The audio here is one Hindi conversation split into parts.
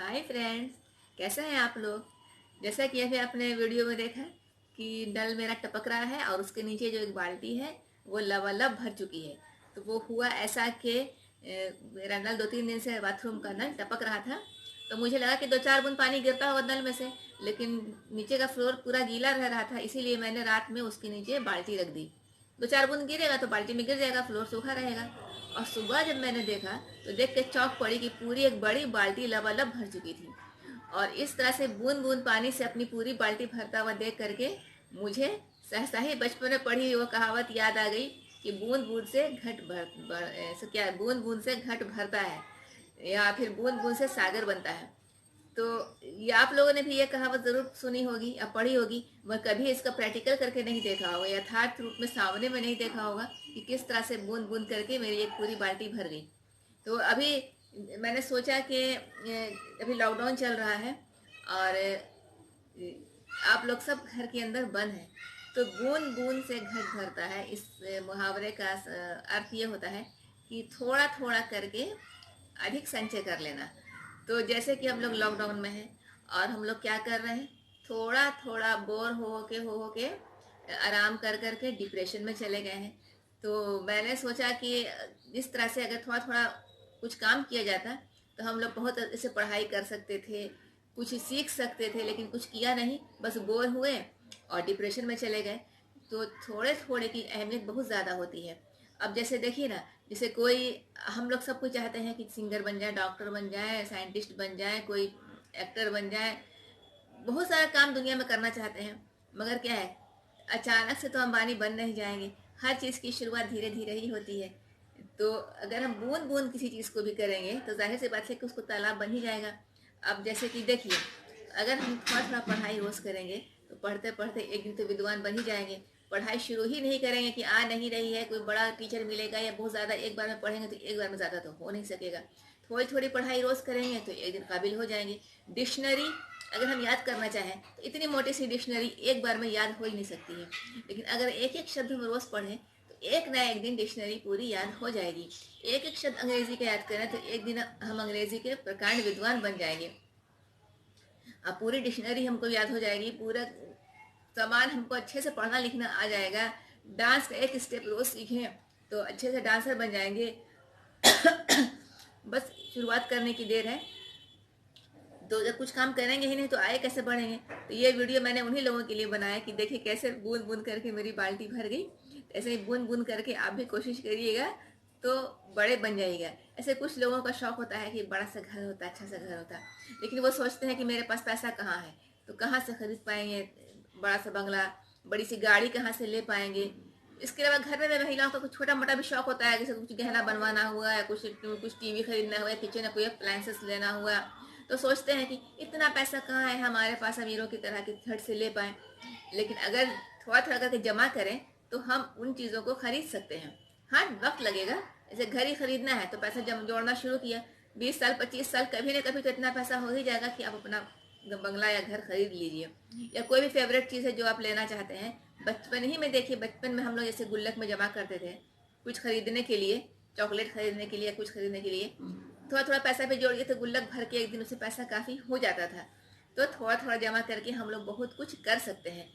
हाय फ्रेंड्स, कैसे हैं आप लोग। जैसा कि अभी आपने वीडियो में देखा कि नल मेरा टपक रहा है और उसके नीचे जो एक बाल्टी है वो लबालब भर चुकी है। तो वो हुआ ऐसा कि मेरा नल 2-3 दिन से बाथरूम का नल टपक रहा था। तो मुझे लगा कि 2-4 बूंद पानी गिरता होगा नल में से, लेकिन नीचे का फ्लोर पूरा गीला रह रहा था, इसीलिए मैंने रात में उसके नीचे बाल्टी रख दी। 2-4 बूंद गिरेगा तो बाल्टी में गिर जाएगा, फ्लोर सूखा रहेगा। और सुबह जब मैंने देखा तो देख के चौंक पड़ी कि पूरी एक बड़ी बाल्टी लबालब भर चुकी थी। और इस तरह से बूंद बूंद पानी से अपनी पूरी बाल्टी भरता हुआ देख करके मुझे सहसा ही बचपन में पढ़ी वो कहावत याद आ गई कि बूंद बूंद से घट क्या बूंद बूंद से घट भरता है, या फिर बूंद बूंद से सागर बनता है। तो ये आप लोगों ने भी ये कहावत जरूर सुनी होगी या पढ़ी होगी, मगर कभी इसका प्रैक्टिकल करके नहीं देखा होगा, यथार्थ रूप में सामने में नहीं देखा होगा कि किस तरह से बूंद बूंद करके मेरी एक पूरी बाल्टी भर गई। तो अभी मैंने सोचा कि अभी लॉकडाउन चल रहा है और आप लोग सब घर के अंदर बंद हैं, तो बूंद बूंद से घट भरता है। इस मुहावरे का अर्थ ये होता है कि थोड़ा थोड़ा करके अधिक संचय कर लेना। तो जैसे कि हम लोग लॉकडाउन में हैं और हम लोग क्या कर रहे हैं, थोड़ा थोड़ा बोर हो के आराम कर करके डिप्रेशन में चले गए हैं। तो मैंने सोचा कि इस तरह से अगर थोड़ा थोड़ा कुछ काम किया जाता तो हम लोग बहुत ऐसे पढ़ाई कर सकते थे, कुछ सीख सकते थे, लेकिन कुछ किया नहीं, बस बोर हुए और डिप्रेशन में चले गए। तो थोड़े थोड़े की अहमियत बहुत ज़्यादा होती है। अब जैसे देखिए ना, जैसे कोई हम लोग सब कुछ चाहते हैं कि सिंगर बन जाए, डॉक्टर बन जाए, साइंटिस्ट बन जाए, कोई एक्टर बन जाए, बहुत सारा काम दुनिया में करना चाहते हैं। मगर क्या है, अचानक से तो अंबानी बन नहीं जाएंगे। हर चीज़ की शुरुआत धीरे धीरे ही होती है। तो अगर हम बूंद बूंद किसी चीज़ को भी करेंगे तो जाहिर सी बात है कि उसको तालाब बन ही जाएगा। अब जैसे कि देखिए, अगर हम थोड़ा थोड़ा पढ़ाई रोज़ करेंगे तो पढ़ते पढ़ते एक दिन तो विद्वान बन ही जाएंगे। पढ़ाई शुरू ही नहीं करेंगे कि आ नहीं रही है, कोई बड़ा टीचर मिलेगा या बहुत ज़्यादा एक बार में पढ़ेंगे तो एक बार में ज़्यादा तो हो नहीं सकेगा। थोड़ी थोड़ी पढ़ाई रोज़ करेंगे तो एक दिन काबिल हो जाएंगे। डिक्शनरी अगर हम याद करना चाहें तो इतनी मोटी सी डिक्शनरी एक बार में याद हो ही नहीं सकती है, लेकिन अगर एक एक शब्द हम रोज़ पढ़ें तो एक ना एक दिन डिक्शनरी पूरी याद हो जाएगी। एक एक शब्द अंग्रेजी का याद करें तो एक दिन हम अंग्रेजी के प्रकांड विद्वान बन जाएंगे। अब पूरी डिक्शनरी हमको याद हो जाएगी, पूरा सामान हमको अच्छे से पढ़ना लिखना आ जाएगा। डांस का एक स्टेप रोज सीखें तो अच्छे से डांसर बन जाएंगे। बस शुरुआत करने की देर है। तो जब कुछ काम करेंगे ही नहीं तो आए कैसे बढ़ेंगे। तो ये वीडियो मैंने उन्हीं लोगों के लिए बनाया कि देखिए कैसे बूंद बूंद करके मेरी बाल्टी भर गई। ऐसे ही बूंद बूंद करके आप भी कोशिश करिएगा तो बड़े बन जाइएगा। ऐसे कुछ लोगों का शौक होता है कि बड़ा सा घर होता, अच्छा सा घर होता, लेकिन वो सोचते हैं कि मेरे पास पैसा कहाँ है, तो कहाँ से खरीद पाएंगे बड़ा सा बंगला, बड़ी सी गाड़ी कहाँ से ले पाएंगे। इसके अलावा घर में महिलाओं का कुछ छोटा मोटा भी शौक होता है, जैसे कुछ गहना बनवाना हुआ या कुछ टीवी खरीदना हुआ, किचन में कोई अप्लायंसेस लेना हुआ, तो सोचते हैं कि इतना पैसा कहाँ है हमारे पास अमीरों की तरह की झट से ले पाएँ। लेकिन अगर थोड़ा थोड़ा करके जमा करें तो हम उन चीज़ों को खरीद सकते हैं। हाँ, वक्त लगेगा। जैसे घर ही खरीदना है तो पैसा जोड़ना शुरू किया, 20 साल 25 साल, कभी ना कभी तो इतना पैसा हो ही जाएगा कि आप अपना बंगला या घर खरीद लीजिए। या कोई भी फेवरेट चीज़ है जो आप लेना चाहते हैं। बचपन ही में देखिए, बचपन में हम लोग जैसे गुल्लक में जमा करते थे कुछ खरीदने के लिए, चॉकलेट खरीदने के लिए, कुछ खरीदने के लिए थोड़ा थोड़ा पैसा भी जोड़िए तो गुल्लक भर के एक दिन उससे पैसा काफ़ी हो जाता था। तो थोड़ा थोड़ा जमा करके हम लोग बहुत कुछ कर सकते हैं।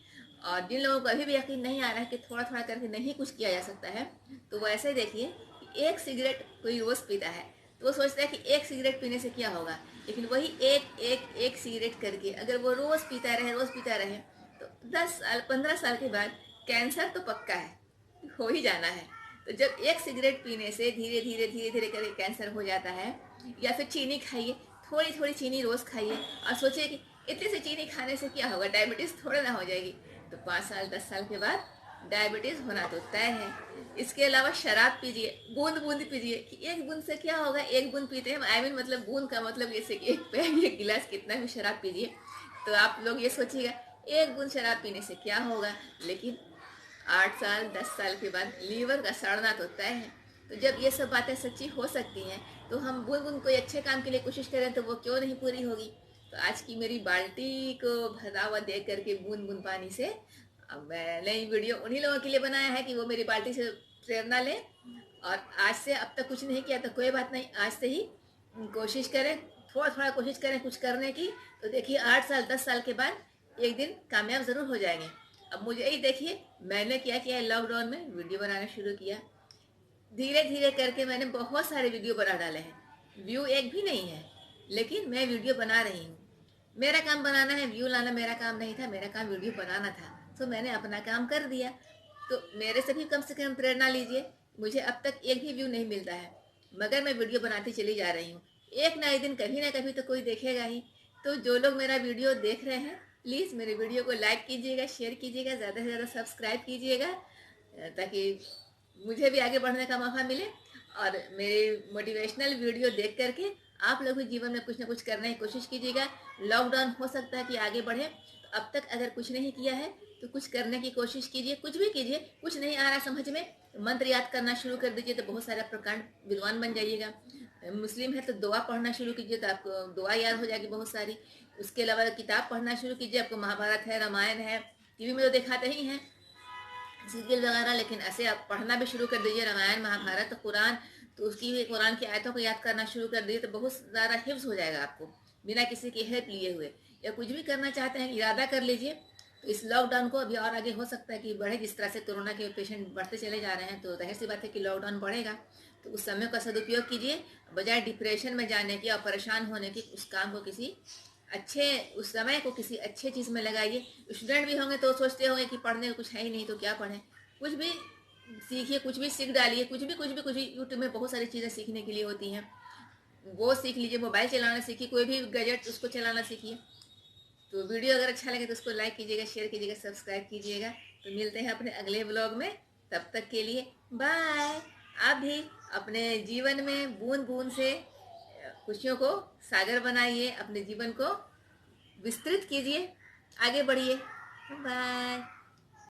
और जिन लोगों को अभी भी यकीन नहीं आ रहा है कि थोड़ा थोड़ा करके नहीं कुछ किया जा सकता है, तो वो ऐसे देखिए कि एक सिगरेट कोई रोज़ पीता है तो वो सोचता है कि एक सिगरेट पीने से क्या होगा, लेकिन वही एक एक एक सिगरेट करके अगर वो रोज़ पीता रहे तो 10 साल 15 साल के बाद कैंसर तो पक्का है, हो ही जाना है। तो जब एक सिगरेट पीने से धीरे धीरे करके कैंसर हो जाता है, या फिर चीनी खाइए, थोड़ी थोड़ी चीनी रोज़ खाइए और सोचिए कि इतनी सी चीनी खाने से क्या होगा, डायबिटीज़ थोड़े ना हो जाएगी। तो 5 साल 10 साल के बाद डायबिटीज़ होना तो तय है। इसके अलावा शराब पीजिए, बूंद बूंद पीजिए कि एक बूंद से क्या होगा, एक बूंद पीते हैं, आई मीन मतलब बूंद का मतलब जैसे कि एक गिलास कितना भी शराब पीजिए, तो आप लोग ये सोचिएगा एक बूंद शराब पीने से क्या होगा, लेकिन 8 साल 10 साल के बाद लीवर का सड़ना तो तय है। तो जब ये सब बातें सच्ची हो सकती हैं तो हम बूंद बूंद कोई अच्छे काम के लिए कोशिश करें तो वो क्यों नहीं पूरी होगी। तो आज की मेरी बाल्टी को भरा हुआ देख करके बूंद बूंद पानी से, अब मैंने ये वीडियो उन्हीं लोगों के लिए बनाया है कि वो मेरी बाल्टी से प्रेरणा लें। और आज से अब तक कुछ नहीं किया तो कोई बात नहीं, आज से ही कोशिश करें, थोड़ा थोड़ा कोशिश करें कुछ करने की, तो देखिए 8 साल 10 साल के बाद एक दिन कामयाब ज़रूर हो जाएंगे। अब मुझे ही देखिए, मैंने क्या किया, लॉकडाउन में वीडियो बनाना शुरू किया। धीरे धीरे करके मैंने बहुत सारे वीडियो बना डाले हैं। व्यू एक भी नहीं है, लेकिन मैं वीडियो बना रही हूँ। मेरा काम बनाना है, व्यू लाना मेरा काम नहीं था, मेरा काम वीडियो बनाना था। तो मैंने अपना काम कर दिया। तो मेरे से कम प्रेरणा लीजिए। मुझे अब तक एक भी व्यू नहीं मिलता है, मगर मैं वीडियो बनाती चली जा रही हूँ। एक ना एक दिन कभी ना कभी तो कोई देखेगा ही। तो जो लोग मेरा वीडियो देख रहे हैं, प्लीज़ मेरे वीडियो को लाइक कीजिएगा, शेयर कीजिएगा, ज़्यादा से ज़्यादा सब्सक्राइब कीजिएगा, ताकि मुझे भी आगे बढ़ने का मौका मिले। और मेरे मोटिवेशनल वीडियो देख करके आप लोग भी जीवन में कुछ ना कुछ करने की कोशिश कीजिएगा। लॉकडाउन हो सकता है कि आगे बढ़े, तो अब तक अगर कुछ नहीं किया है तो कुछ करने की कोशिश कीजिए। कुछ भी कीजिए, कुछ नहीं आ रहा समझ में, मंत्र याद करना शुरू कर दीजिए, तो बहुत सारा प्रकांड विद्वान बन जाइएगा। मुस्लिम है तो दुआ पढ़ना शुरू कीजिए, तो आपको दुआ याद हो जाएगी बहुत सारी। उसके अलावा किताब पढ़ना शुरू कीजिए। आपको महाभारत है, रामायण है, टीवी में तो दिखाते ही हैं सीरियल वगैरह, लेकिन ऐसे आप पढ़ना भी शुरू कर दीजिए, रामायण महाभारत कुरान। तो उसकी भी कुरान की आयतों को याद करना शुरू कर दीजिए, तो बहुत ज़्यादा हिफ्ज हो जाएगा आपको, बिना किसी की हेल्प लिए हुए। या कुछ भी करना चाहते हैं, इरादा कर लीजिए। तो इस लॉकडाउन को अभी और आगे हो सकता है कि बढ़े, जिस तरह से कोरोना के पेशेंट बढ़ते चले जा रहे हैं, तो जाहिर सी बात है कि लॉकडाउन बढ़ेगा। तो उस समय का सदुपयोग कीजिए, बजाय डिप्रेशन में जाने के और परेशान होने के। उस काम को किसी अच्छे, उस समय को किसी अच्छे चीज़ में लगाइए। स्टूडेंट भी होंगे तो सोचते होंगे कि पढ़ने को कुछ है ही नहीं तो क्या पढ़ें। कुछ भी सीखिए, कुछ भी सीख डालिए, कुछ भी यूट्यूब में बहुत सारी चीज़ें सीखने के लिए होती हैं, वो सीख लीजिए। मोबाइल चलाना सीखिए, कोई भी गैजेट उसको चलाना सीखिए। तो वीडियो अगर अच्छा लगे तो उसको लाइक कीजिएगा, शेयर कीजिएगा, सब्सक्राइब कीजिएगा। तो मिलते हैं अपने अगले ब्लॉग में, तब तक के लिए बाय। आप भी अपने जीवन में बूंद बूंद से खुशियों को सागर बनाइए, अपने जीवन को विस्तृत कीजिए, आगे बढ़िए। बाय।